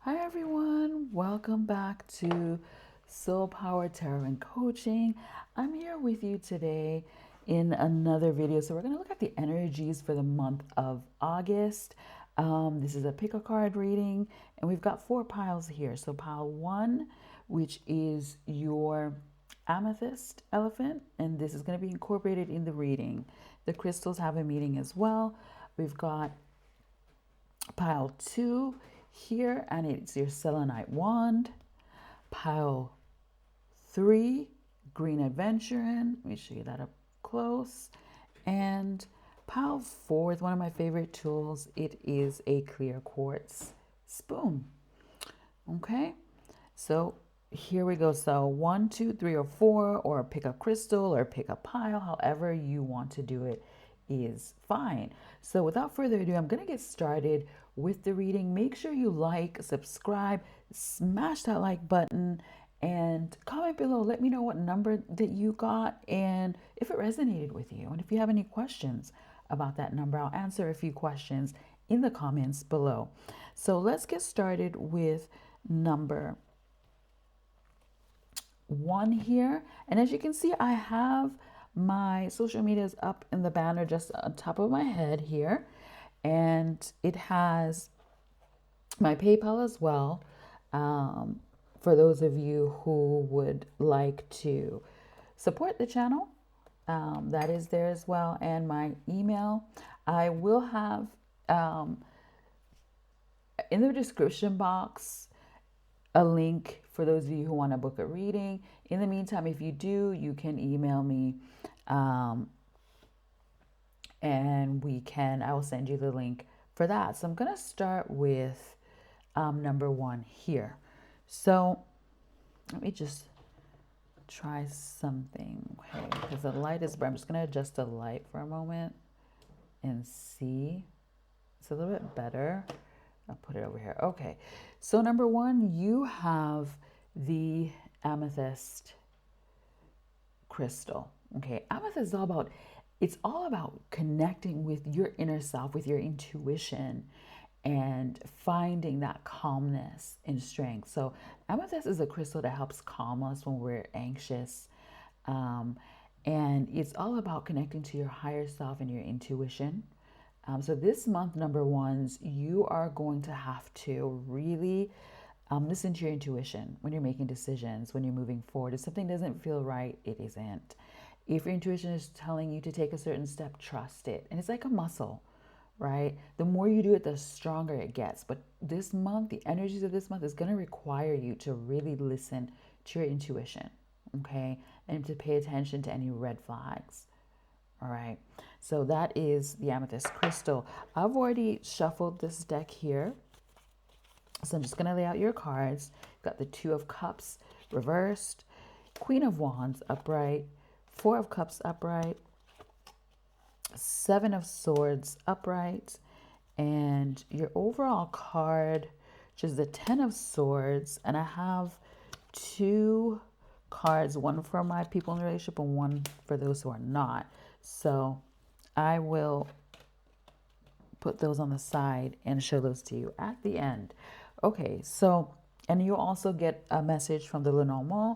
Hi everyone, welcome back to Soul Power Tarot and Coaching. I'm here with you today in another video. So we're going to look at the energies for the month of August. This is a pick a card reading, and we've got 4 piles here. So pile 1, which is your amethyst elephant, and this is going to be incorporated in the reading. The crystals have a meaning as well. We've got pile 2 here, and it's your selenite wand. Pile 3, green aventurine. Let me show you that up close. And pile 4 is one of my favorite tools. It is a clear quartz spoon. Okay, so here we go. So 1, 2, 3, or 4, or pick a crystal or pick a pile, however you want to do it is fine. So without further ado, I'm going to get started with the reading. Make sure you like, subscribe, smash that like button, and comment below. Let me know what number that you got and if it resonated with you. And if you have any questions about that number, I'll answer a few questions in the comments below. So let's get started with number 1 here. And as you can see, I have my social medias up in the banner just on top of my head here. And it has my PayPal as well, for those of you who would like to support the channel. That is there as well. And my email. I will have in the description box a link for those of you who want to book a reading. In the meantime, if you do, you can email me, and I will send you the link for that. So I'm going to start with number 1 here. So let me just try something, okay, because the light is bright. I'm just going to adjust the light for a moment and see. It's a little bit better. I'll put it over here. Okay, so number 1, you have the amethyst crystal. Okay, amethyst is all about connecting with your inner self, with your intuition, and finding that calmness and strength. So amethyst is a crystal that helps calm us when we're anxious. And it's all about connecting to your higher self and your intuition. So this month, number 1s, you are going to have to really listen to your intuition when you're making decisions, when you're moving forward. If something doesn't feel right, it isn't. If your intuition is telling you to take a certain step, trust it. And it's like a muscle, right? The more you do it, the stronger it gets. But this month, the energies of this month is going to require you to really listen to your intuition, okay? And to pay attention to any red flags. All right, so that is the amethyst crystal. I've already shuffled this deck here. So I'm just going to lay out your cards. Got the 2 of Cups reversed, Queen of Wands upright, 4 of Cups upright, 7 of Swords upright, and your overall card, which is the 10 of Swords. And I have 2 cards, one for my people in the relationship and one for those who are not. So I will put those on the side and show those to you at the end. Okay, so, and you also get a message from the Lenormand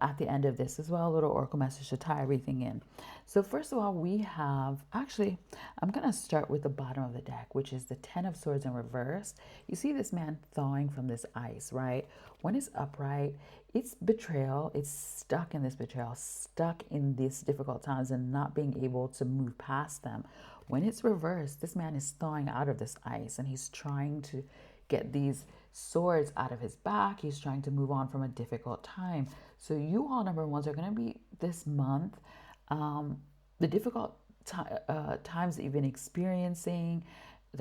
at the end of this as well, a little oracle message to tie everything in. So first of all, we have, actually, I'm going to start with the bottom of the deck, which is the 10 of Swords in reverse. You see this man thawing from this ice, right? When it's upright, it's betrayal. It's stuck in this betrayal, stuck in these difficult times and not being able to move past them. When it's reversed, this man is thawing out of this ice and he's trying to get these swords out of his back. He's trying to move on from a difficult time. So you all, number 1s, are going to be this month, the difficult times that you've been experiencing,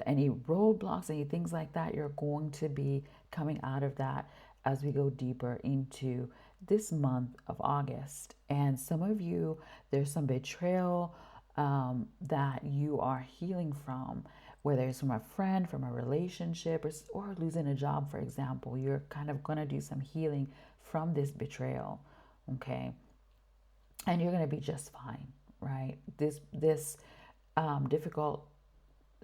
any roadblocks, any things like that, you're going to be coming out of that as we go deeper into this month of August. And some of you, there's some betrayal that you are healing from, whether it's from a friend, from a relationship, or losing a job, for example. You're kind of going to do some healing from this betrayal, okay? And you're going to be just fine, right? This difficult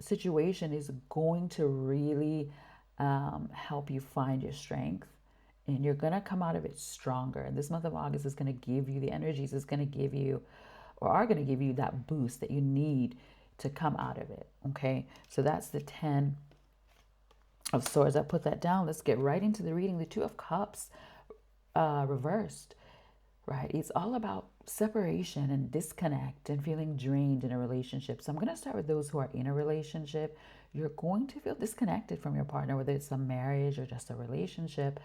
situation is going to really help you find your strength. And you're going to come out of it stronger. And this month of August is going to give you the energies, is going to give you, or are going to give you that boost that you need to come out of it. Okay. So that's the 10 of Swords. I put that down. Let's get right into the reading. The Two of Cups reversed, right? It's all about separation and disconnect and feeling drained in a relationship. So I'm going to start with those who are in a relationship. You're going to feel disconnected from your partner, whether it's a marriage or just a relationship,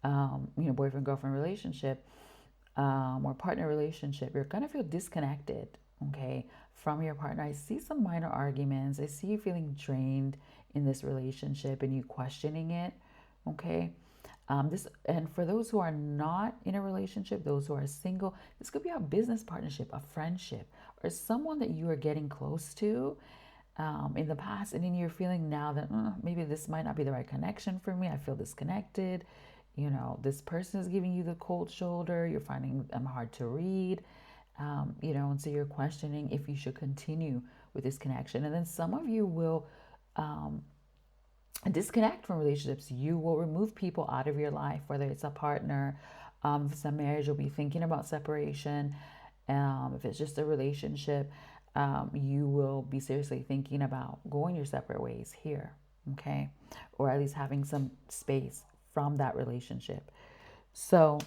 boyfriend, girlfriend relationship, or partner relationship. You're going to feel disconnected, okay, from your partner. I see some minor arguments. I see you feeling drained in this relationship and you questioning it, okay? And for those who are not in a relationship, those who are single, this could be a business partnership, a friendship, or someone that you are getting close to in the past, and then you're feeling now that maybe this might not be the right connection for me. I feel disconnected. This person is giving you the cold shoulder. You're finding them hard to read. And so you're questioning if you should continue with this connection. And then some of you will disconnect from relationships. You will remove people out of your life, whether it's a partner, if it's a marriage, you'll be thinking about separation. If it's just a relationship, you will be seriously thinking about going your separate ways here, okay? Or at least having some space from that relationship. So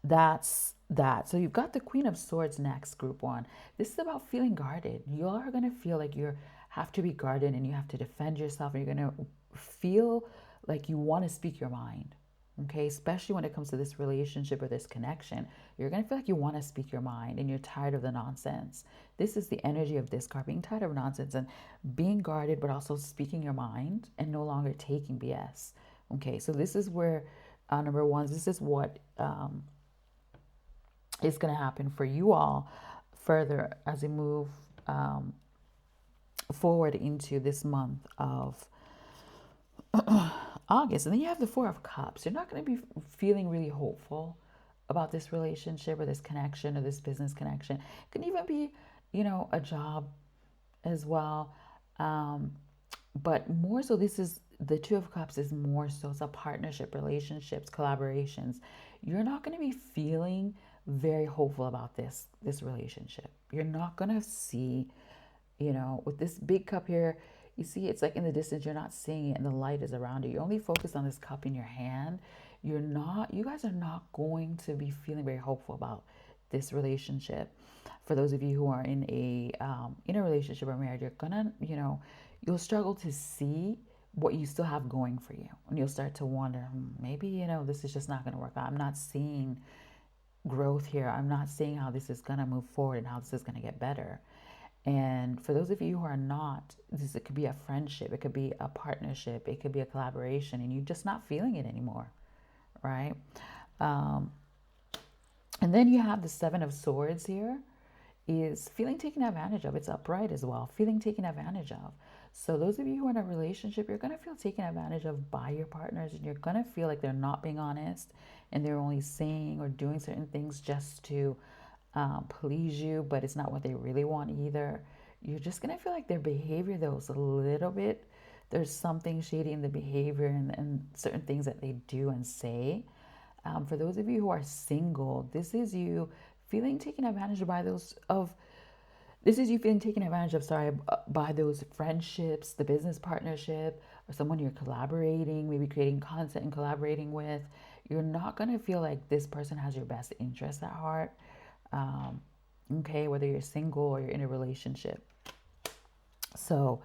that's that. So you've got the Queen of Swords next, group one. This is about feeling guarded. You all are going to feel like you have to be guarded and you have to defend yourself, and you're going to feel like you want to speak your mind. Okay, especially when it comes to this relationship or this connection, you're going to feel like you want to speak your mind and you're tired of the nonsense. This is the energy of this card, being tired of nonsense and being guarded, but also speaking your mind and no longer taking BS. Okay, so this is where, number one, this is what is going to happen for you all further as we move forward into this month of August. And then you have the Four of Cups. You're not going to be feeling really hopeful about this relationship or this connection or this business connection. It can even be, a job as well. But more so, this is the Two of Cups is more so it's a partnership, relationships, collaborations. You're not going to be feeling very hopeful about this relationship. You're not going to see, with this big cup here, you see it's like in the distance, you're not seeing it and the light is around you. You're only focused on this cup in your hand. You guys are not going to be feeling very hopeful about this relationship. For those of you who are in a relationship or marriage, you're gonna, you'll struggle to see what you still have going for you. And you'll start to wonder, maybe, this is just not gonna work out. I'm not seeing growth here. I'm not seeing how this is gonna move forward and how this is gonna get better. And for those of you who are not, it could be a friendship, it could be a partnership, it could be a collaboration, and you're just not feeling it anymore, right? And then you have the Seven of Swords here, is feeling taken advantage of. It's upright as well, feeling taken advantage of. So those of you who are in a relationship, you're going to feel taken advantage of by your partners, and you're going to feel like they're not being honest and they're only saying or doing certain things just to please you, but it's not what they really want either. You're just going to feel like their behavior, though, is a little bit, there's something shady in the behavior and certain things that they do and say. For those of you who are single, this is you feeling taken advantage of by those friendships, the business partnership, or someone you're collaborating, maybe creating content and collaborating with. You're not going to feel like this person has your best interest at heart. Okay, whether you're single or you're in a relationship. So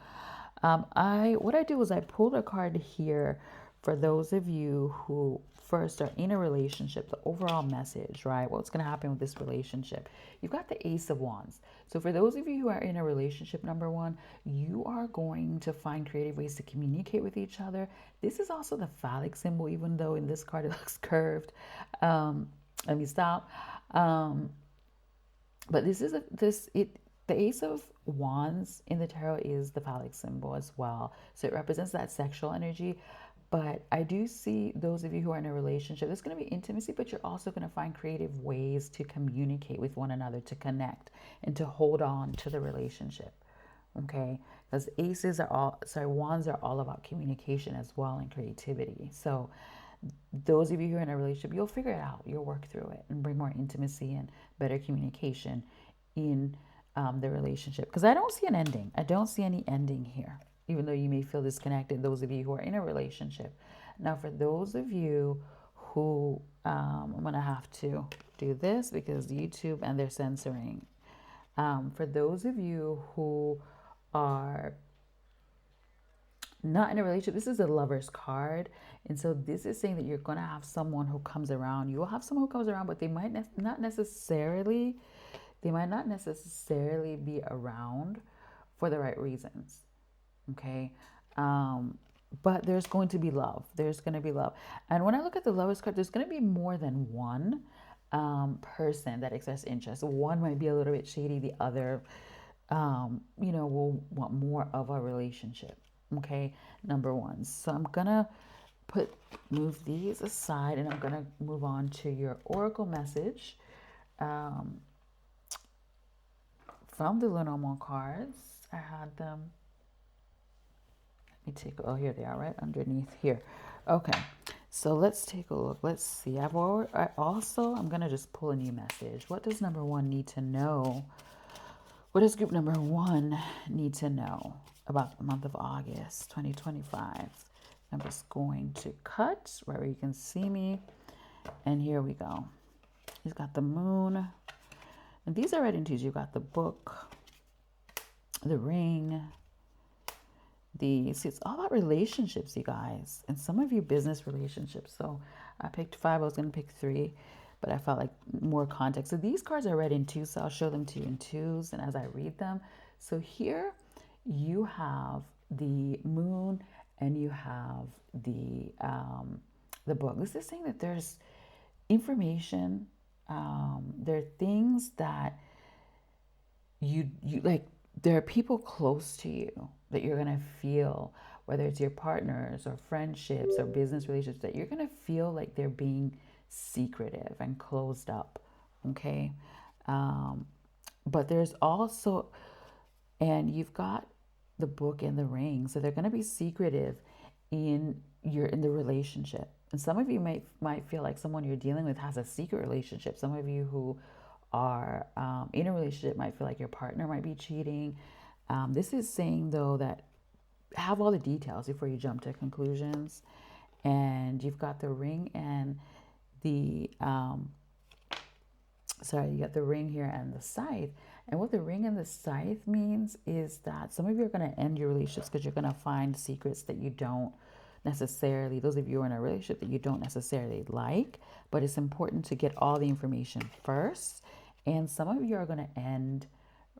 what I do is I pulled a card here for those of you who first are in a relationship, the overall message, right? What's going to happen with this relationship? You've got the Ace of Wands. So for those of you who are in a relationship, number one, you are going to find creative ways to communicate with each other. This is also the phallic symbol, even though in this card it looks curved. Let me stop. But the Ace of Wands in the tarot is the phallic symbol as well. So it represents that sexual energy. But I do see those of you who are in a relationship, there's going to be intimacy, but you're also going to find creative ways to communicate with one another, to connect, and to hold on to the relationship, Okay, because wands are all about communication as well and creativity. So those of you who are in a relationship, you'll figure it out. You'll work through it and bring more intimacy and better communication in the relationship. Because I don't see an ending. I don't see any ending here, even though you may feel disconnected, those of you who are in a relationship. Now, for those of you who, I'm going to have to do this because YouTube and they're censoring. For those of you who are not in a relationship, this is a lover's card. And so this is saying that you're going to have someone who comes around. You will have someone who comes around, but they might not necessarily be around for the right reasons. Okay. But there's going to be love. There's going to be love. And when I look at the lover's card, there's going to be more than one person that expresses interest. One might be a little bit shady. The other, will want more of a relationship. Okay, number one. So I'm gonna move these aside, and I'm gonna move on to your oracle message from the Lenormand cards. I had them. Let me take. Oh, here they are, right underneath here. Okay, so let's take a look. Let's see. I'm gonna just pull a new message. What does number one need to know? What does group number one need to know about the month of August 2025? I'm just going to cut right where you can see me. And here we go. He's got the moon. And these are writing twos. You've got the book, the ring. See, it's all about relationships, you guys. And some of you business relationships. So I picked 5. I was going to pick 3. But I felt like more context. So these cards are read in 2s, so I'll show them to you in 2s and as I read them. So here you have the moon and you have the book. This is saying that there's information, there are things that you like, there are people close to you that you're going to feel, whether it's your partners or friendships or business relationships, that you're going to feel like they're being secretive and closed up. Okay. But there's also, and you've got the book and the ring. So they're going to be secretive in the relationship. And some of you might feel like someone you're dealing with has a secret relationship. Some of you who are in a relationship might feel like your partner might be cheating. This is saying, though, that have all the details before you jump to conclusions. And you've got the ring and the you got the ring here and the scythe. And what the ring and the scythe means is that some of you are going to end your relationships because you're going to find secrets that you don't necessarily, those of you who are in a relationship that you don't necessarily like, but it's important to get all the information first. And some of you are going to end,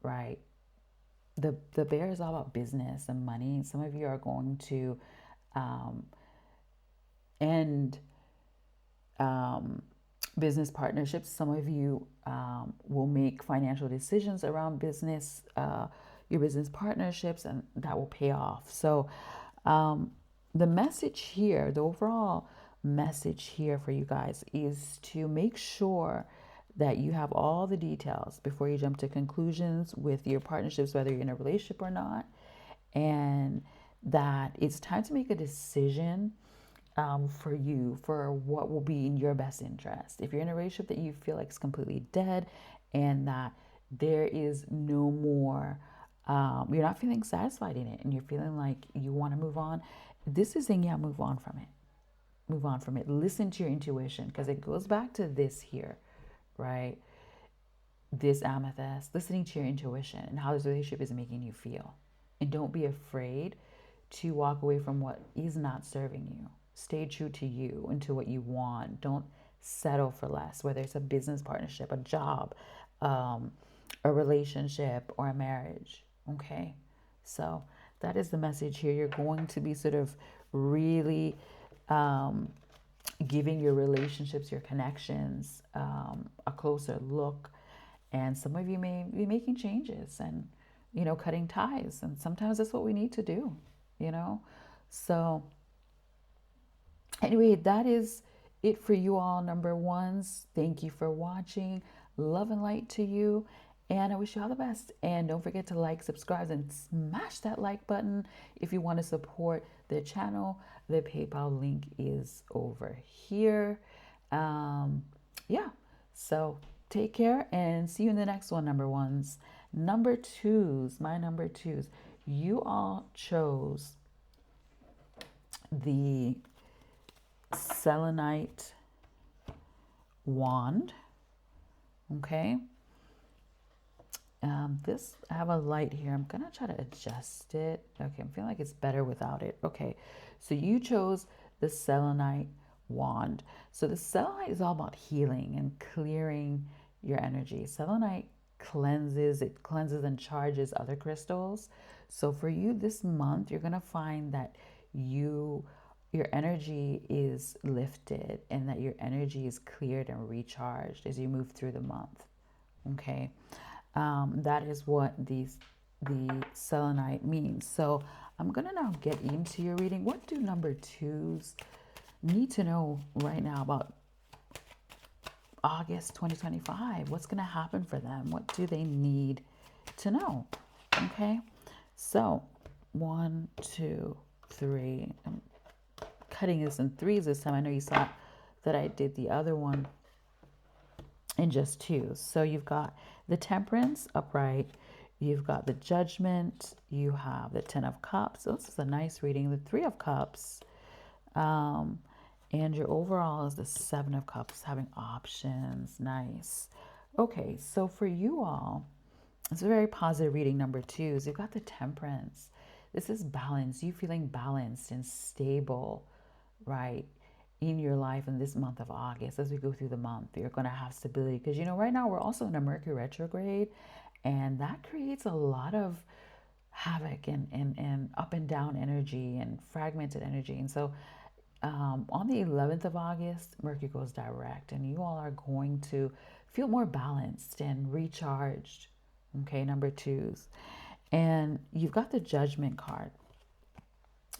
right? The bear is all about business and money. Some of you are going to end business partnerships. Some of you will make financial decisions around business, your business partnerships, and that will pay off. So the message here, the overall message here for you guys is to make sure that you have all the details before you jump to conclusions with your partnerships, whether you're in a relationship or not, and that it's time to make a decision for you, for what will be in your best interest. If you're in a relationship that you feel like is completely dead and that there is no more, you're not feeling satisfied in it and you're feeling like you want to move on, this is saying, yeah, move on from it. Move on from it. Listen to your intuition, because it goes back to this here, right? This amethyst, listening to your intuition and how this relationship is making you feel. And don't be afraid to walk away from what is not serving you. Stay true to you and to what you want. Don't settle for less, whether it's a business partnership, a job, a relationship, or a marriage. Okay? So that is the message here. You're going to be sort of really giving your relationships, your connections, a closer look. And some of you may be making changes and, cutting ties. And sometimes that's what we need to do, So anyway, that is it for you all, number ones. Thank you for watching. Love and light to you. And I wish you all the best. And don't forget to like, subscribe, and smash that like button if you want to support the channel. The PayPal link is over here. Um, yeah. So take care and see you in the next one, number ones. Number twos, my number twos. You all chose the Selenite wand. Okay. This, I have a light here. I'm gonna try to adjust it. Okay, I'm feeling like it's better without it. Okay, so you chose the selenite wand. So the selenite is all about healing and clearing your energy. Selenite it cleanses and charges other crystals. So for you this month, you're gonna find that your energy is lifted and that your energy is cleared and recharged as you move through the month. Okay, that is what the selenite means. So I'm gonna now get into your reading. What do number twos need to know right now about August 2025? What's gonna happen for them? What do they need to know? Okay, so 1, 2, 3. I'm cutting this in threes this time. I know you saw that I did the other one in just twos. So you've got the Temperance upright, you've got the Judgment, you have the Ten of Cups. So this is a nice reading. The Three of Cups, and your overall is the Seven of Cups, having options. Nice. Okay, so for you all, it's a very positive reading. Number twos, you've got the Temperance. This is balance. You feeling balanced and stable, right? In your life in this month of August, as we go through the month, you're going to have stability because right now we're also in a Mercury retrograde, and that creates a lot of havoc and up and down energy and fragmented energy. And so on the 11th of August, Mercury goes direct, and you all are going to feel more balanced and recharged. Okay, number twos. And you've got the Judgment card.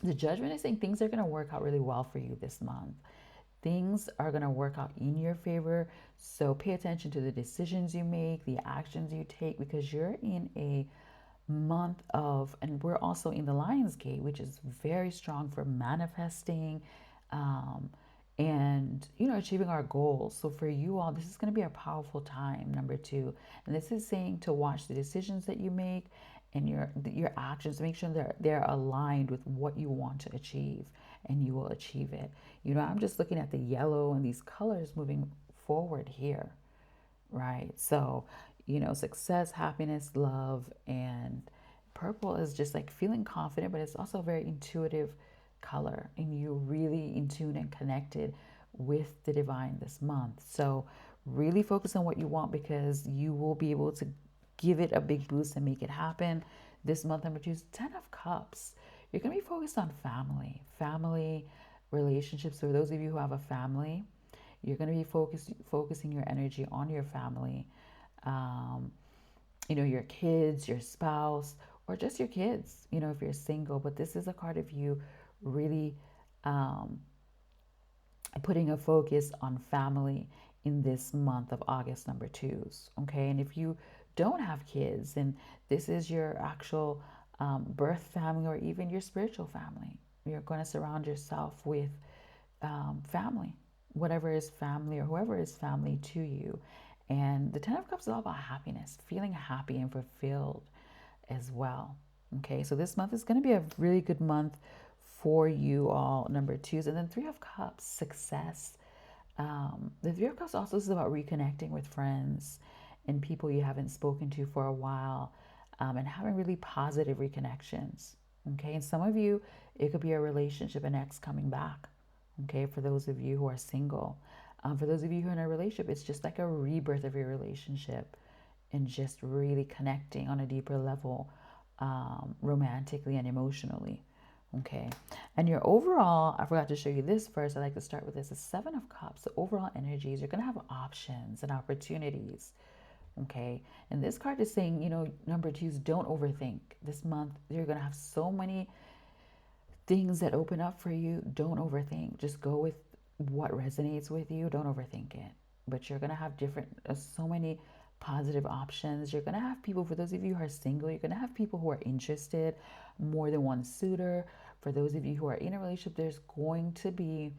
The Judgment is saying things are going to work out really well for you this month. Things are going to work out in your favor. So pay attention to the decisions you make, the actions you take, because you're in a month of, and we're also in the Lion's Gate, which is very strong for manifesting and, achieving our goals. So for you all, this is going to be a powerful time, number two. And this is saying to watch the decisions that you make and your actions, make sure they're aligned with what you want to achieve, and you will achieve it. I'm just looking at the yellow and these colors moving forward here, right? So, success, happiness, love, and purple is just like feeling confident, but it's also a very intuitive color, and you're really in tune and connected with the divine this month. So really focus on what you want, because you will be able to give it a big boost and make it happen this month. Number two is 10 of Cups. You're going to be focused on family relationships. For those of you who have a family, you're going to be focusing your energy on your family, your kids, your spouse, or just your kids, if you're single. But this is a card of you really putting a focus on family in this month of August, number twos. Okay, and if you don't have kids, and this is your actual birth family, or even your spiritual family, you're going to surround yourself with family, whatever is family or whoever is family to you. And the Ten of Cups is all about happiness, feeling happy and fulfilled as well. Okay, so this month is going to be a really good month for you all, number twos. And then Three of Cups, success. The Three of Cups also is about reconnecting with friends and people you haven't spoken to for a while, and having really positive reconnections. Okay, and some of you, it could be a relationship, an ex coming back. Okay, for those of you who are single. For those of you who are in a relationship, it's just like a rebirth of your relationship, and just really connecting on a deeper level, romantically and emotionally. Okay, and your overall, I forgot to show you this first. I like to start with this, the Seven of Cups. The overall energies, you're going to have options and opportunities. Okay, and this card is saying, number twos, don't overthink. This month, you're going to have so many things that open up for you. Don't overthink. Just go with what resonates with you. Don't overthink it. But you're going to have so many positive options. You're going to have people, for those of you who are single, you're going to have people who are interested, more than one suitor. For those of you who are in a relationship, there's going to be,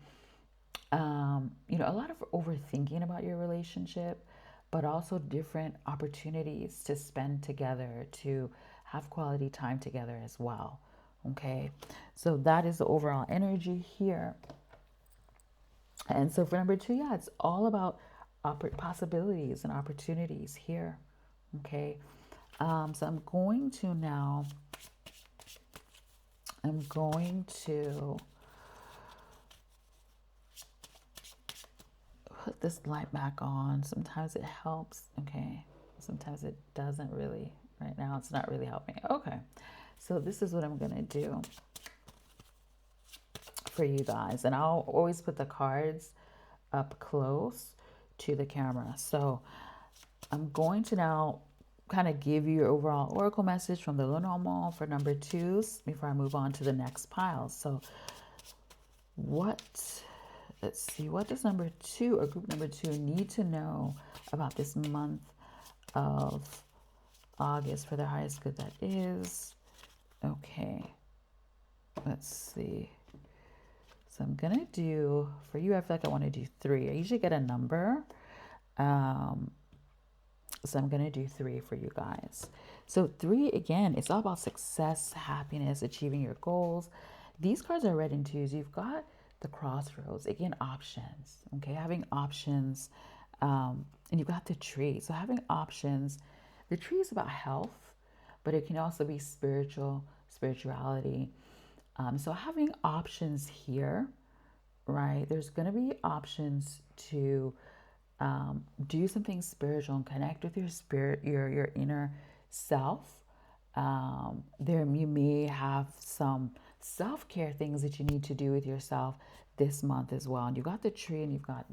a lot of overthinking about your relationship, but also different opportunities to spend together, to have quality time together as well. Okay, so that is the overall energy here. And so for number two, yeah, it's all about possibilities and opportunities here. Okay, so I'm going to put this light back on. Sometimes it helps. Okay, sometimes it doesn't really. Right now, it's not really helping. Okay, so this is what I'm gonna do for you guys, and I'll always put the cards up close to the camera. So I'm going to now kind of give you your overall oracle message from the Lenormand for number twos before I move on to the next pile. So let's see, what does number two or group number two need to know about this month of August for their highest good that is? Okay, let's see. So I'm gonna do, for you, I feel like I want to do three. I usually get a number. So I'm going to do three for you guys. So three, again, it's all about success, happiness, achieving your goals. These cards are red and twos. You've got the crossroads, again, options, okay? Having options, and you've got the tree. So having options, the tree is about health, but it can also be spirituality. So having options here, right? There's going to be options to do something spiritual and connect with your spirit, your inner self. There you may have some self-care things that you need to do with yourself this month as well. And you've got the tree, and you've got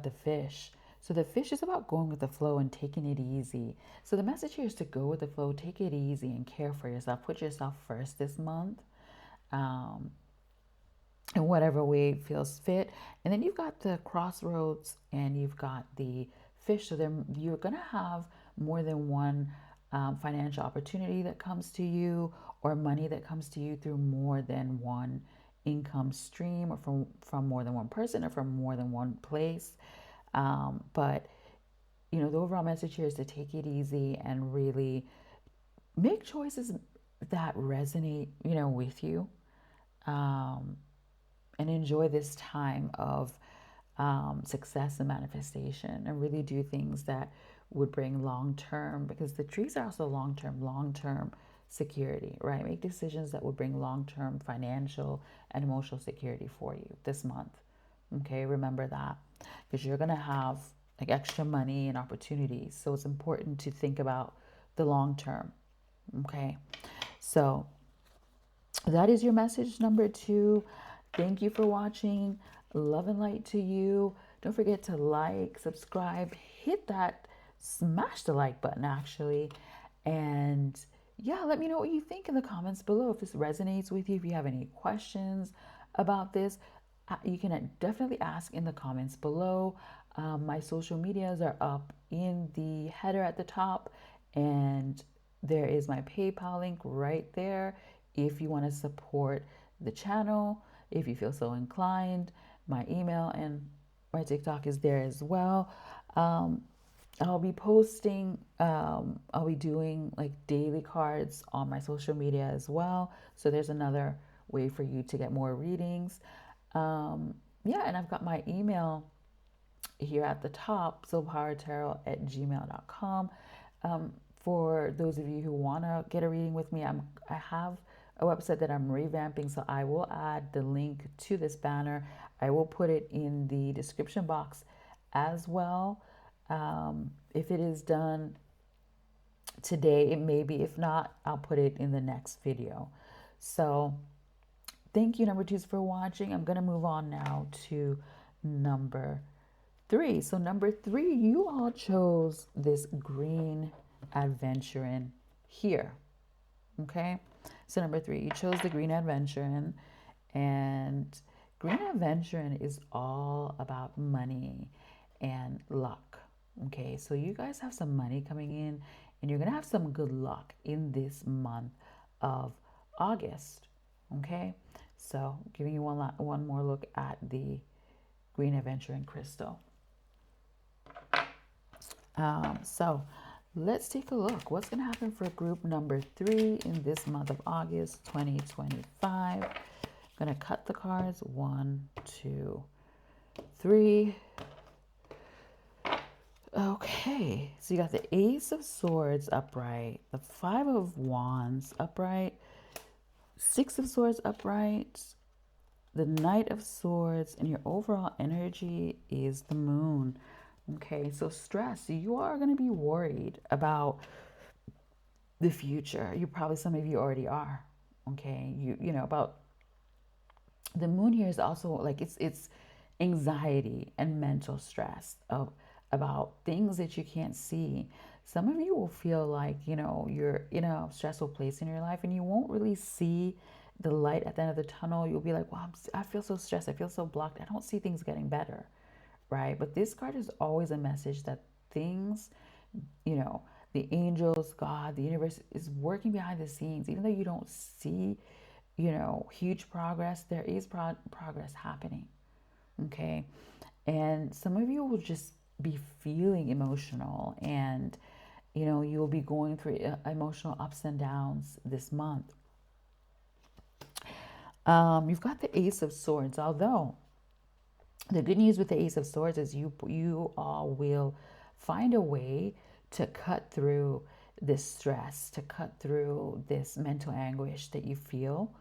the fish. So the fish is about going with the flow and taking it easy. So the message here is to go with the flow, take it easy, and care for yourself. Put yourself first this month. In whatever way feels fit. And then you've got the crossroads and you've got the fish. So then you're going to have more than one financial opportunity that comes to you, or money that comes to you through more than one income stream, or from more than one person, or from more than one place. But the overall message here is to take it easy and really make choices that resonate, with you. And enjoy this time of success and manifestation, and really do things that would bring long-term, because the trees are also long-term security, right? Make decisions that would bring long-term financial and emotional security for you this month. Okay, remember that, because you're going to have like extra money and opportunities. So it's important to think about the long term. Okay, so that is your message number two. Thank you for watching. Love and light to you. Don't forget to like, subscribe, smash the like button actually. And yeah, let me know what you think in the comments below. If this resonates with you, if you have any questions about this, you can definitely ask in the comments below. My social medias are up in the header at the top, and there is my PayPal link right there if you want to support the channel. If you feel so inclined, my email and my TikTok is there as well. I'll be posting, I'll be doing like daily cards on my social media as well. So there's another way for you to get more readings. Yeah, and I've got my email here at the top, soulpowertarot@gmail.com. For those of you who want to get a reading with me, I have a website that I'm revamping, so I will add the link to this banner. I will put it in the description box as well. If it is done today, it may be. If not, I'll put it in the next video. So thank you, number twos, for watching. I'm going to move on now to number three. So number three, you all chose this green aventurine here. Okay, so number three, you chose the green aventurine, and green aventurine is all about money and luck. Okay, so you guys have some money coming in, and you're gonna have some good luck in this month of August. Okay, so giving you one more look at the green aventurine crystal. So let's take a look. What's going to happen for group number 3 in this month of August 2025? I'm going to cut the cards. 1, 2, 3. Okay, so you got the Ace of Swords upright, the Five of Wands upright, Six of Swords upright, the Knight of Swords, and your overall energy is the Moon. Okay, so stress, you are going to be worried about the future. Some of you already are. Okay, you know about the moon here is also like it's anxiety and mental stress of about things that you can't see. Some of you will feel like, you're in a stressful place in your life and you won't really see the light at the end of the tunnel. You'll be like, well, I feel so stressed. I feel so blocked. I don't see things getting better, right? But this card is always a message that things, you know, the angels, God, the universe is working behind the scenes. Even though you don't see, huge progress, there is progress happening. Okay. And some of you will just be feeling emotional, and, you'll be going through emotional ups and downs this month. You've got the Ace of Swords, although the good news with the Ace of Swords is you all will find a way to cut through this stress, to cut through this mental anguish that you feel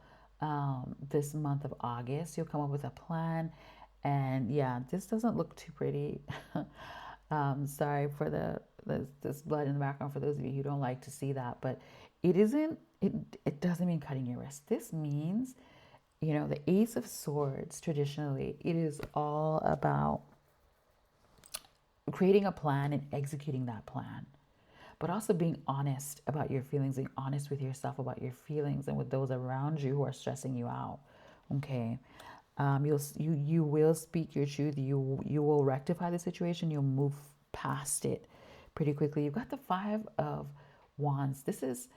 this month of August. You'll come up with a plan, and yeah, this doesn't look too pretty. Sorry for this blood in the background for those of you who don't like to see that, but it isn't. It doesn't mean cutting your wrist. This means, the Ace of Swords, traditionally, it is all about creating a plan and executing that plan, but also being honest about your feelings, being honest with yourself about your feelings and with those around you who are stressing you out. Okay. You will speak your truth. You will rectify the situation. You'll move past it pretty quickly. You've got the Five of Wands. This is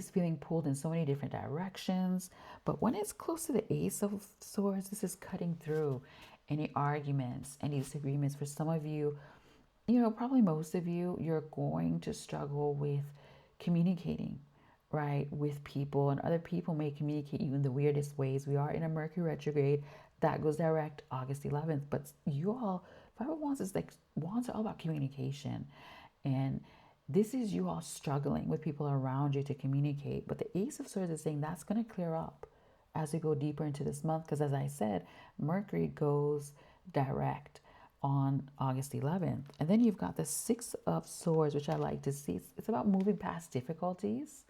feeling pulled in so many different directions. But when it's close to the Ace of Swords, this is cutting through any arguments, any disagreements. For some of you, probably most of you, you're going to struggle with communicating, right, with people, and other people may communicate you in the weirdest ways. We are in a Mercury retrograde that goes direct August 11th, but you all, Five of Wands is like, wands are all about communication, and this is you all struggling with people around you to communicate. But the Ace of Swords is saying that's going to clear up as we go deeper into this month, because as I said, Mercury goes direct on August 11th. And then you've got the Six of Swords, which I like to see. It's about moving past difficulties.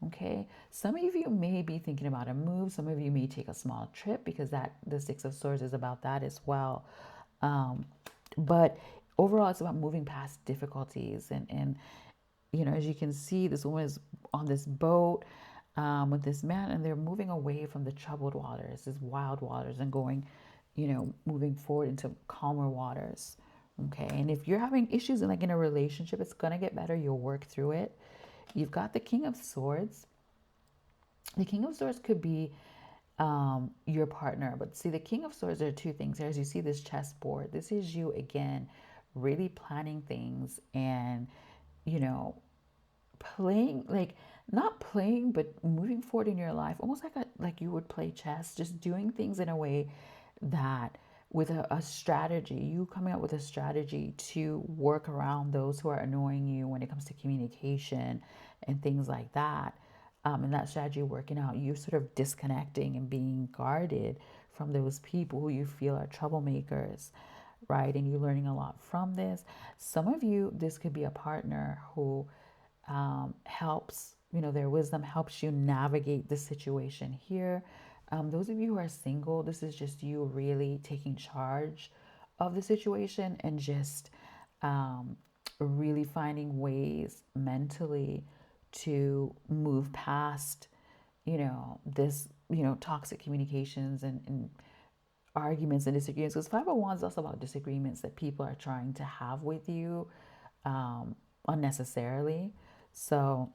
Okay, some of you may be thinking about a move. Some of you may take a small trip, because the Six of Swords is about that as well. But overall, it's about moving past difficulties. And as you can see, this woman is on this boat with this man, and they're moving away from the troubled waters, these wild waters, and going, moving forward into calmer waters. Okay, and if you're having issues in a relationship, it's gonna get better. You'll work through it. You've got the King of Swords. The King of Swords could be your partner, but see, the King of Swords, there are two things here. As you see this chessboard, this is you again, really planning things and, playing, like, not playing, but moving forward in your life, almost like you would play chess, just doing things in a way that, with a strategy, you coming up with a strategy to work around those who are annoying you when it comes to communication and things like that. And that strategy working out, you sort of disconnecting and being guarded from those people who you feel are troublemakers, right? And you're learning a lot from this. Some of you, this could be a partner who helps, their wisdom helps you navigate the situation here. Those of you who are single, this is just you really taking charge of the situation and just really finding ways mentally to move past, this, toxic communications and arguments and disagreements, because Five of Wands is also about disagreements that people are trying to have with you unnecessarily. So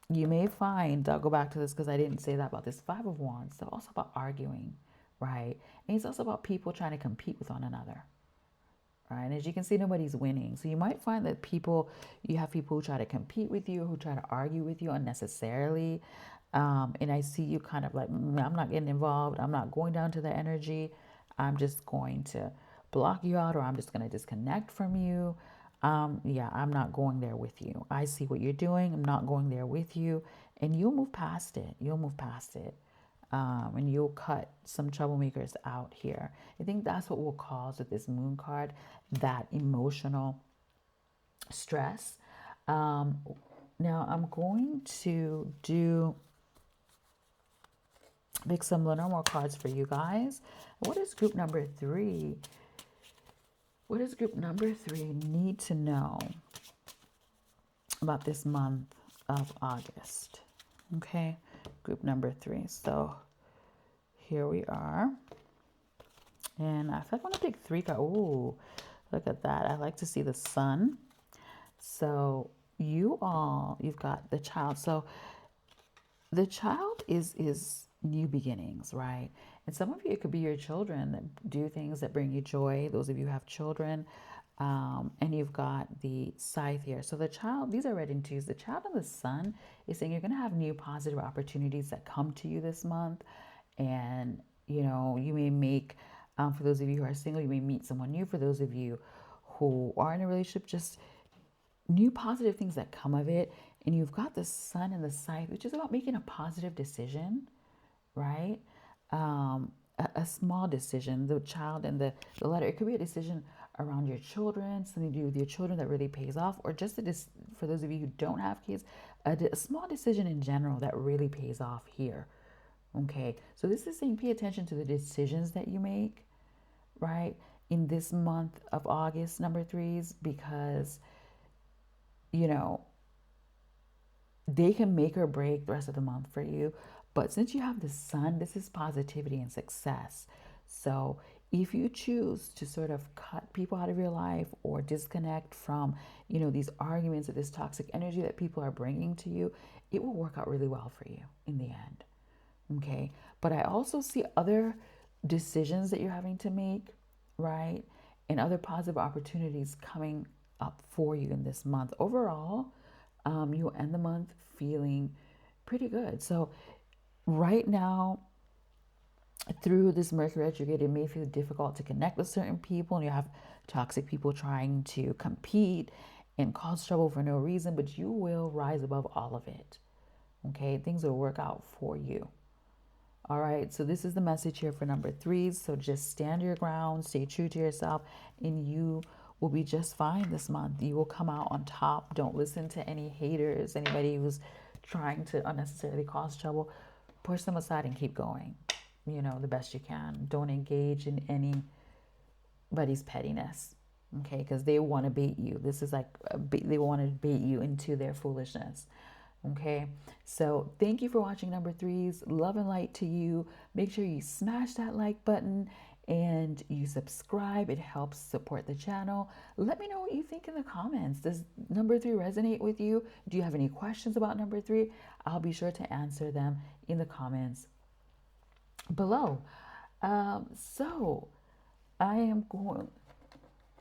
you may find, I'll go back to this because I didn't say that about this Five of Wands, so also about arguing, right? And it's also about people trying to compete with one another, right? And as you can see, nobody's winning. So you might find that you have people who try to compete with you, who try to argue with you unnecessarily. And I see you kind of like, I'm not getting involved. I'm not going down to the energy. I'm just going to block you out, or I'm just going to disconnect from you. Yeah, I'm not going there with you. I see what you're doing. I'm not going there with you. And you'll move past it. You'll move past it. And you'll cut some troublemakers out here. I think that's what will cause with this moon card, that emotional stress. Um, Now I'm going to pick some little more cards for you guys. What is group number 3? What does group number 3 need to know about this month of August? Okay, group number 3. So here we are. And I feel like I want to pick 3 cards. Ooh, look at that. I like to see the sun. So you've got the child. So the child is new beginnings, right? And some of you, it could be your children that do things that bring you joy. Those of you who have children, and you've got the scythe here. So the child, these are red and twos. The child and the sun is saying you're going to have new positive opportunities that come to you this month. And, you may make, for those of you who are single, you may meet someone new. For those of you who are in a relationship, just new positive things that come of it. And you've got the sun and the scythe, which is about making a positive decision, right? A small decision, the child and the letter. It could be a decision around your children, something to do with your children that really pays off, or just for those of you who don't have kids, a small decision in general that really pays off here. Okay, so this is saying pay attention to the decisions that you make, right, in this month of August, number 3s, because, they can make or break the rest of the month for you. But since you have the sun, this is positivity and success. So if you choose to sort of cut people out of your life or disconnect from, these arguments or this toxic energy that people are bringing to you, it will work out really well for you in the end. Okay. But I also see other decisions that you're having to make, right? And other positive opportunities coming up for you in this month. Overall, you'll end the month feeling pretty good. So right now, through this Mercury retrograde, it may feel difficult to connect with certain people, and you have toxic people trying to compete and cause trouble for no reason, but you will rise above all of it. Okay, things will work out for you. All right, so this is the message here for number 3s. So just stand your ground, stay true to yourself, and you will be just fine this month. You will come out on top. Don't listen to any haters, anybody who's trying to unnecessarily cause trouble. Push them aside and keep going, the best you can. Don't engage in anybody's pettiness, okay? Because they want to bait you. This is like, they want to bait you into their foolishness. Okay, so thank you for watching number 3s. Love and light to you. Make sure you smash that like button and you subscribe. It helps support the channel. Let me know what you think in the comments. Does number 3 resonate with you? Do you have any questions about number 3? I'll be sure to answer them in the comments below. So I am going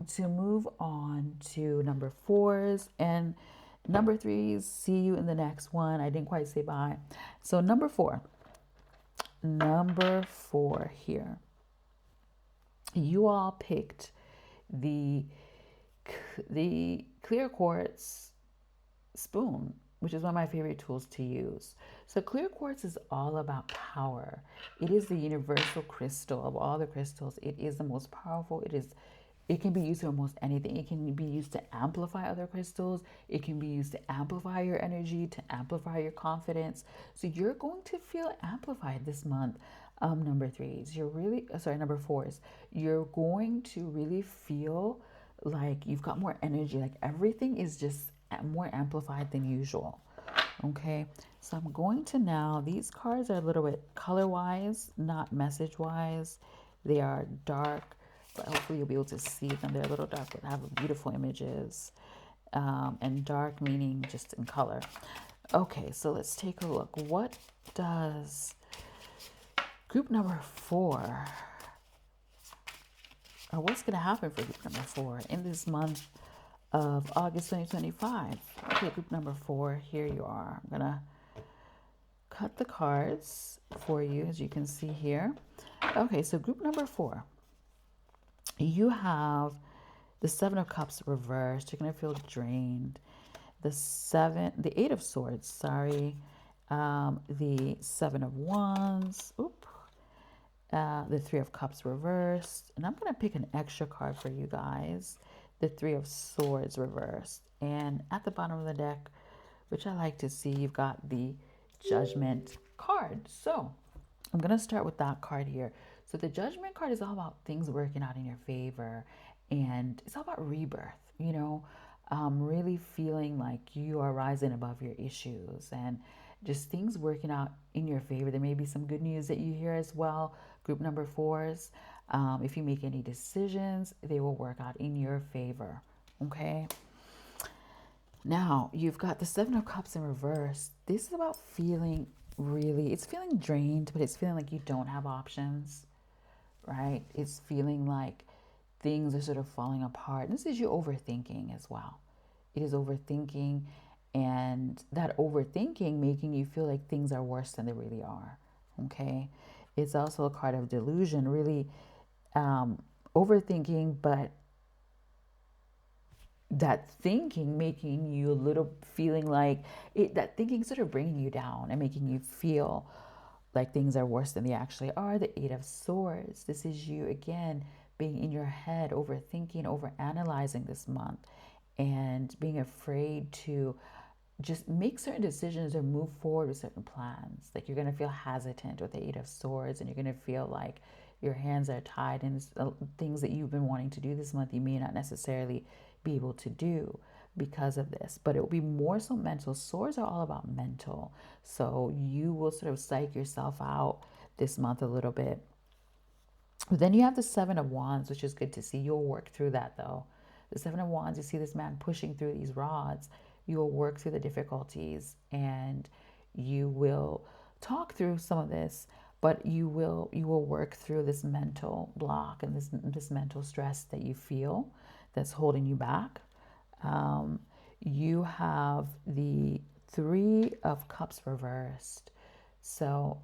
to move on to number 4s, and number 3s, see you in the next one. I didn't quite say bye. So number 4 here. You all picked the clear quartz spoon, which is one of my favorite tools to use. So clear quartz is all about power. It is the universal crystal of all the crystals. It is the most powerful. It can be used for almost anything. It can be used to amplify other crystals. It can be used to amplify your energy, to amplify your confidence. So you're going to feel amplified this month. Number 3s, number 4s. You're going to really feel like you've got more energy. Like everything is just more amplified than usual. Okay, so I'm going to now, these cards are a little bit color-wise, not message-wise. They are dark, but hopefully you'll be able to see them. They're a little dark, but have beautiful images. And dark meaning just in color. Okay, so let's take a look. What does group number 4, or what's going to happen for group number 4 in this month of August 2025? Okay, group number 4, here you are. I'm going to cut the cards for you, as you can see here. Okay, so group number 4, you have the 7 of Cups reversed. You're going to feel drained. The 8 of Swords, sorry. The 7 of Wands. The 3 of Cups reversed. And I'm going to pick an extra card for you guys. The 3 of Swords reversed. And at the bottom of the deck, which I like to see, you've got the Judgment card. So I'm going to start with that card here. So the Judgment card is all about things working out in your favor. And it's all about rebirth, really feeling like you are rising above your issues and just things working out in your favor. There may be some good news that you hear as well. Group number 4s, if you make any decisions, they will work out in your favor. Okay. Now you've got the 7 of Cups in reverse. This is about feeling it's feeling drained, but it's feeling like you don't have options, right? It's feeling like things are sort of falling apart. This is you overthinking as well. It is overthinking, and that overthinking making you feel like things are worse than they really are. Okay. It's also a card of delusion, really overthinking, but that thinking making you a little feeling like that thinking sort of bringing you down and making you feel like things are worse than they actually are. The 8 of Swords. This is you again being in your head, overthinking, overanalyzing this month, and being afraid to just make certain decisions or move forward with certain plans. Like you're going to feel hesitant with the 8 of Swords, and you're going to feel like your hands are tied, and things that you've been wanting to do this month, you may not necessarily be able to do because of this, but it will be more so mental. Swords are all about mental. So you will sort of psych yourself out this month a little bit. But then you have the 7 of Wands, which is good to see. You'll work through that though. The 7 of Wands, you see this man pushing through these rods. You will work through the difficulties, and you will talk through some of this, but you will work through this mental block and this mental stress that you feel that's holding you back. You have the 3 of Cups reversed. So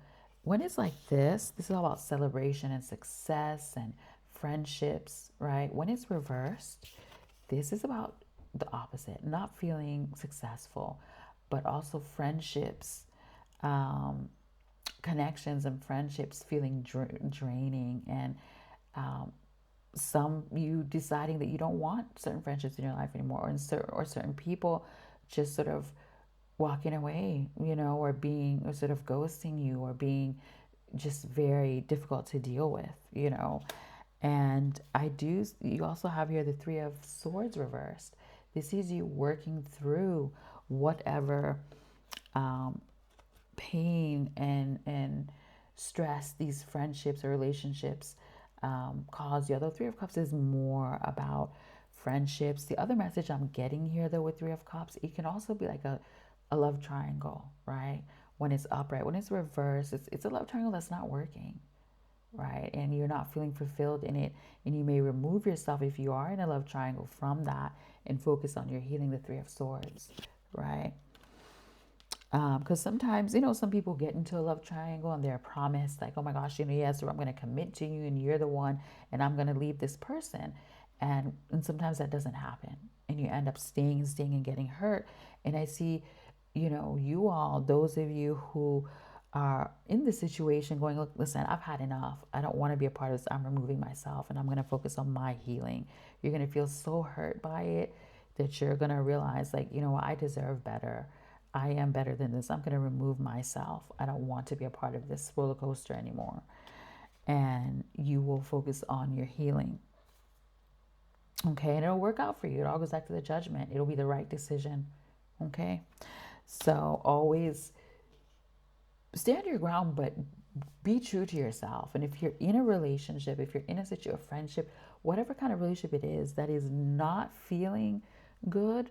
when it's like this is all about celebration and success and friendships, right? When it's reversed, this is about the opposite, not feeling successful, but also friendships, connections and friendships feeling draining, and some you deciding that you don't want certain friendships in your life anymore, or certain people just sort of walking away, or sort of ghosting you, or being just very difficult to deal with, And you also have here the 3 of Swords reversed. This is you working through whatever pain and stress these friendships or relationships cause you. The 3 of Cups is more about friendships. The other message I'm getting here, though, with 3 of Cups, it can also be like a love triangle, right? When it's upright. When it's reversed, it's a love triangle that's not working, right? And you're not feeling fulfilled in it. And you may remove yourself, if you are in a love triangle, from that and focus on your healing, the 3 of Swords, right? Because sometimes, some people get into a love triangle and they're promised like, oh my gosh, yes, I'm going to commit to you and you're the one, and I'm going to leave this person. And sometimes that doesn't happen. And you end up staying and getting hurt. And I see, you all, those of you who are in this situation going, look, listen, I've had enough. I don't want to be a part of this. I'm removing myself and I'm going to focus on my healing. You're going to feel so hurt by it that you're going to realize like, I deserve better. I am better than this. I'm going to remove myself. I don't want to be a part of this roller coaster anymore. And you will focus on your healing. Okay. And it'll work out for you. It all goes back to the Judgment. It'll be the right decision. Okay. So always stand your ground, but be true to yourself. And if you're in a relationship, if you're in a situation, a friendship, whatever kind of relationship it is that is not feeling good,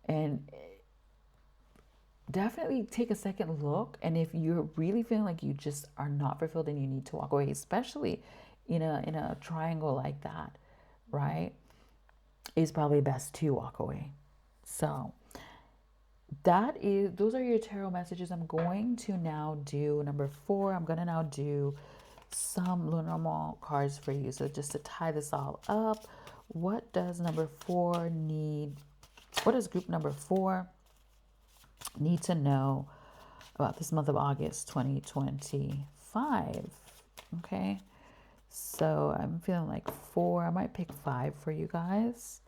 and definitely take a second look. And if you're really feeling like you just are not fulfilled and you need to walk away, especially in a triangle like that, right? It's probably best to walk away. So those are your tarot messages. I'm going to now do number 4. I'm going to now do some Lunar cards for you. So just to tie this all up, what does number 4 need? What does group number 4 need to know about this month of August 2025? Okay. So I'm feeling like 4. I might pick 5 for you guys.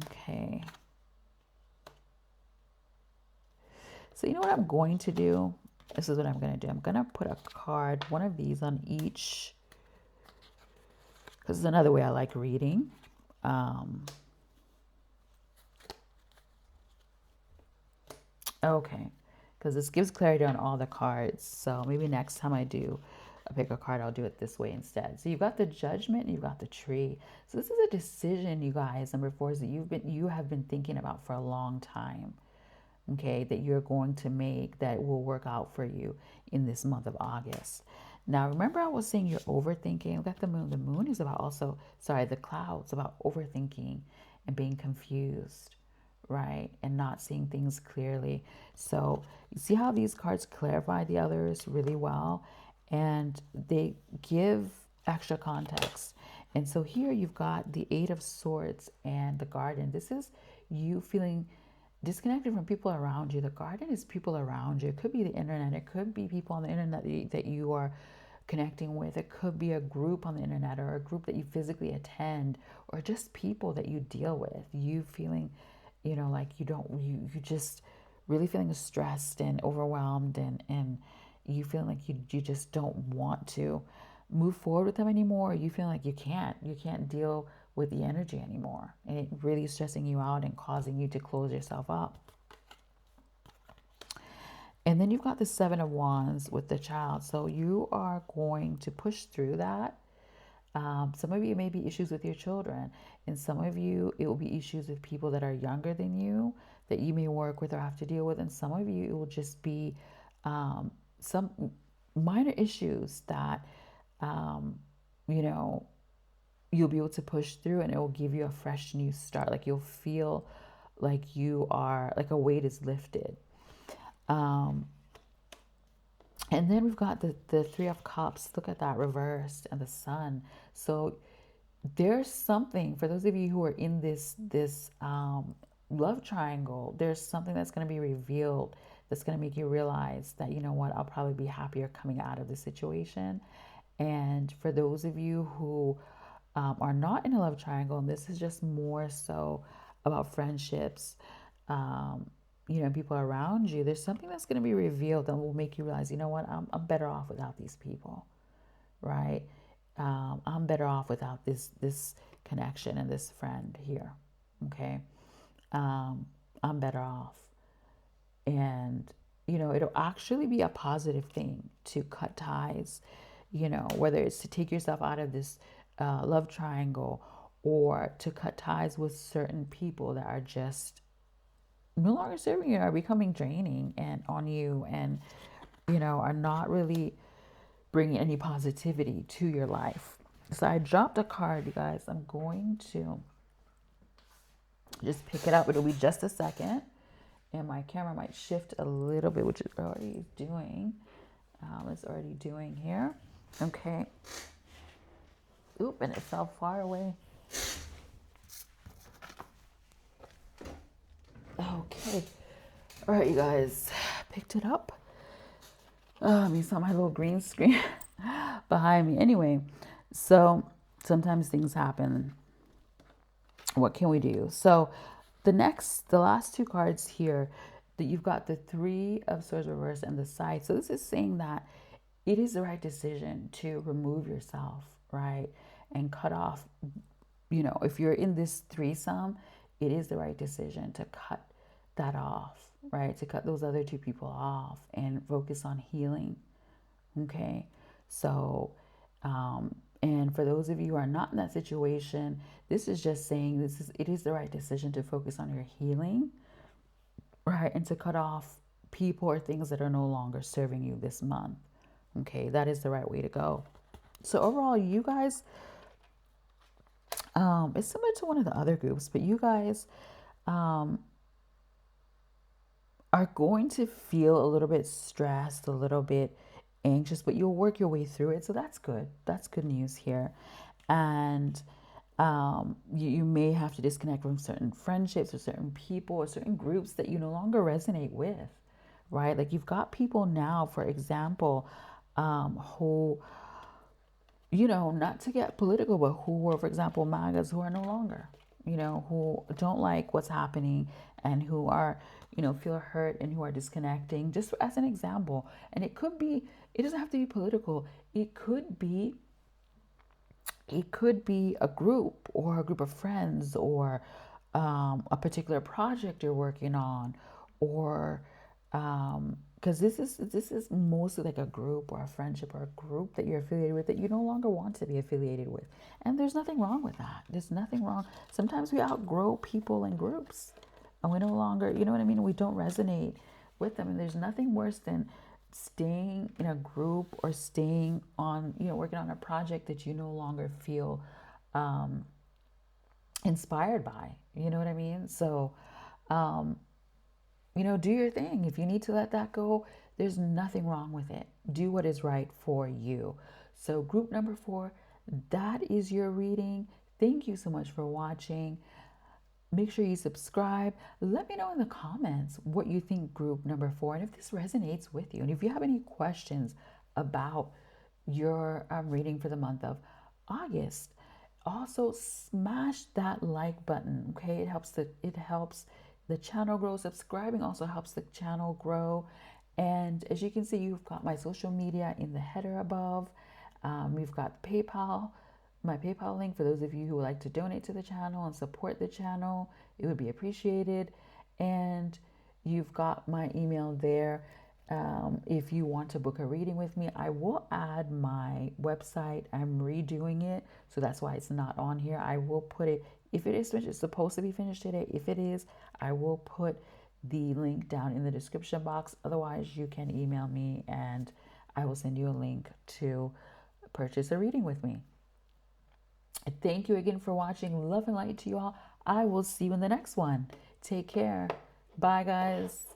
Okay. So you know what I'm going to do? This is what I'm going to do. I'm going to put a card, one of these on each, because it's another way I like reading. Okay, because this gives clarity on all the cards. So maybe next time I pick a card, I'll do it this way instead. So you've got the Judgment and you've got the Tree. So this is a decision, you guys, number 4, is that you have been thinking about for a long time. Okay, that you're going to make that will work out for you in this month of August. Now, remember I was saying you're overthinking. Look at the moon. The moon is about the clouds, about overthinking and being confused, right? And not seeing things clearly. So you see how these cards clarify the others really well, and they give extra context. And so here you've got the 8 of Swords and the Garden. This is you feeling disconnected from people around you. The Garden is people around you. It could be the internet. It could be people on the internet that you are connecting with. It could be a group on the internet or a group that you physically attend, or just people that you deal with. You feeling, like you just really feeling stressed and overwhelmed, and you feeling like you just don't want to move forward with them anymore. You feel like you can't deal with the energy anymore, and it really stressing you out and causing you to close yourself up. And then you've got the 7 of Wands with the Child. So you are going to push through that. Some of you, it may be issues with your children, and some of you, it will be issues with people that are younger than you that you may work with or have to deal with. And some of you, it will just be some minor issues that, you'll be able to push through, and it will give you a fresh new start. Like you'll feel like you are, like a weight is lifted. And then we've got the 3 of Cups. Look at that reversed, and the Sun. So there's something for those of you who are in this love triangle. There's something that's going to be revealed that's going to make you realize that, you know what, I'll probably be happier coming out of the situation. And for those of you who are not in a love triangle, and this is just more so about friendships, people around you, there's something that's going to be revealed that will make you realize, you know what, I'm better off without these people, right? I'm better off without this connection and this friend here, okay? I'm better off. And, it'll actually be a positive thing to cut ties, whether it's to take yourself out of this love triangle, or to cut ties with certain people that are just no longer serving you, are becoming draining and on you, and are not really bringing any positivity to your life. So I dropped a card, you guys. I'm going to just pick it up. It'll be just a second, and my camera might shift a little bit, which it already is doing. It's already doing here. Okay. Oop, and it fell far away. Okay. All right, you guys. Picked it up. You saw my little green screen behind me. Anyway, so sometimes things happen. What can we do? So the last 2 cards here, that you've got the 3 of Swords reversed and the Side. So this is saying that it is the right decision to remove yourself, right? And cut off, if you're in this threesome, it is the right decision to cut that off, right? To cut those other two people off and focus on healing. Okay. So, and for those of you who are not in that situation, this is just saying it is the right decision to focus on your healing, right? And to cut off people or things that are no longer serving you this month. Okay, that is the right way to go. So overall, you guys, it's similar to one of the other groups, but you guys are going to feel a little bit stressed, a little bit anxious, but you'll work your way through it. So that's good. That's good news here. And you may have to disconnect from certain friendships or certain people or certain groups that you no longer resonate with, right? Like you've got people now, for example, who, not to get political, but who were, for example, MAGAs who are no longer, who don't like what's happening and who are, feel hurt and who are disconnecting, just as an example. And it doesn't have to be political. It could be a group or a group of friends or a particular project you're working on, or because this is mostly like a group or a friendship or a group that you're affiliated with that you no longer want to be affiliated with, and there's nothing wrong with that. There's nothing wrong. Sometimes we outgrow people and groups, and we no longer, you know what I mean. We don't resonate with them, and there's nothing worse than staying in a group or staying on, working on a project that you no longer feel inspired by. You know what I mean? So, do your thing. If you need to let that go, there's nothing wrong with it. Do what is right for you. So, group number 4, that is your reading. Thank you so much for watching. Make sure you subscribe. Let me know in the comments what you think group number 4 and if this resonates with you. And if you have any questions about your reading for the month of August, also smash that like button. Okay, it helps the channel grow. Subscribing also helps the channel grow. And as you can see, you've got my social media in the header above. We've got my PayPal link for those of you who would like to donate to the channel and support the channel. It would be appreciated. And you've got my email there. If you want to book a reading with me, I will add my website. I'm redoing it, so that's why it's not on here. I will put it, if it is finished, it's supposed to be finished today. If it is, I will put the link down in the description box. Otherwise, you can email me and I will send you a link to purchase a reading with me. Thank you again for watching. Love and light to you all. I will see you in the next one. Take care. Bye, guys.